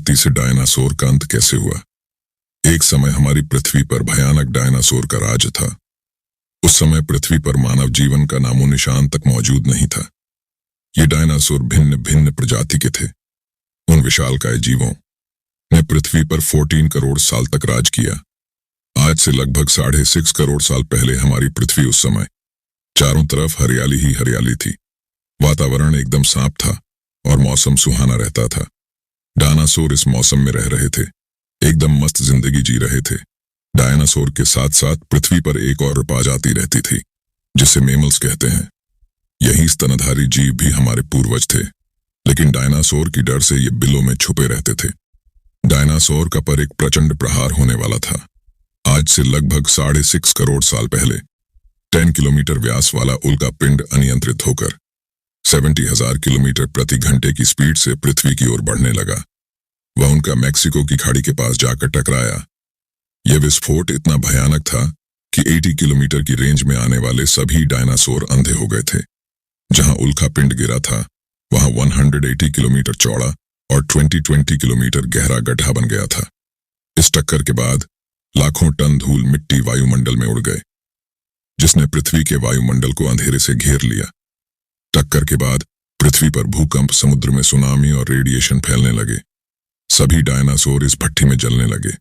धरती से डायनासोर का अंत कैसे हुआ। एक समय हमारी पृथ्वी पर भयानक डायनासोर का राज था। उस समय पृथ्वी पर मानव जीवन का नामो निशान तक मौजूद नहीं था। ये डायनासोर भिन्न भिन्न प्रजाति के थे। उन विशालकाय जीवों ने पृथ्वी पर 14 करोड़ साल तक राज किया। आज से लगभग 6.5 करोड़ साल पहले हमारी पृथ्वी उस समय चारों तरफ हरियाली ही हरियाली थी। वातावरण एकदम साफ था और मौसम सुहाना रहता था। डायनासोर इस मौसम में रह रहे थे, एकदम मस्त जिंदगी जी रहे थे। डायनासोर के साथ साथ पृथ्वी पर एक और प्रजाति रहती थी जिसे मेमल्स कहते हैं। यही स्तनधारी जीव भी हमारे पूर्वज थे, लेकिन डायनासोर की डर से ये बिलों में छुपे रहते थे। डायनासोर का पर एक प्रचंड प्रहार होने वाला था। आज से लगभग 6.5 करोड़ साल पहले 10 किलोमीटर व्यास वाला उल्का पिंड अनियंत्रित होकर 70,000 किलोमीटर प्रति घंटे की स्पीड से पृथ्वी की ओर बढ़ने लगा। वह उनका मैक्सिको की खाड़ी के पास जाकर टकराया। यह विस्फोट इतना भयानक था कि 80 किलोमीटर की रेंज में आने वाले सभी डायनासोर अंधे हो गए थे। जहां उल्का पिंड गिरा था वहां 180 किलोमीटर चौड़ा और 20 किलोमीटर गहरा गड्ढा बन गया था। इस टक्कर के बाद लाखों टन धूल मिट्टी वायुमंडल में उड़ गए, जिसने पृथ्वी के वायुमंडल को अंधेरे से घेर लिया। टक्कर के बाद पृथ्वी पर भूकंप, समुद्र में सुनामी और रेडिएशन फैलने लगे। सभी डायनासोर इस भट्टी में जलने लगे।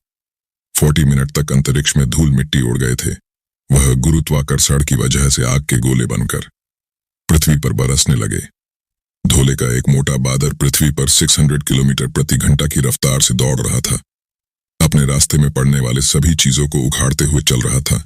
40 मिनट तक अंतरिक्ष में धूल मिट्टी उड़ गए थे। वह गुरुत्वाकर्षण की वजह से आग के गोले बनकर पृथ्वी पर बरसने लगे। धूले का एक मोटा बादल पृथ्वी पर 600 किलोमीटर प्रति घंटा की रफ्तार से दौड़ रहा था। अपने रास्ते में पड़ने वाले सभी चीजों को उखाड़ते हुए चल रहा था।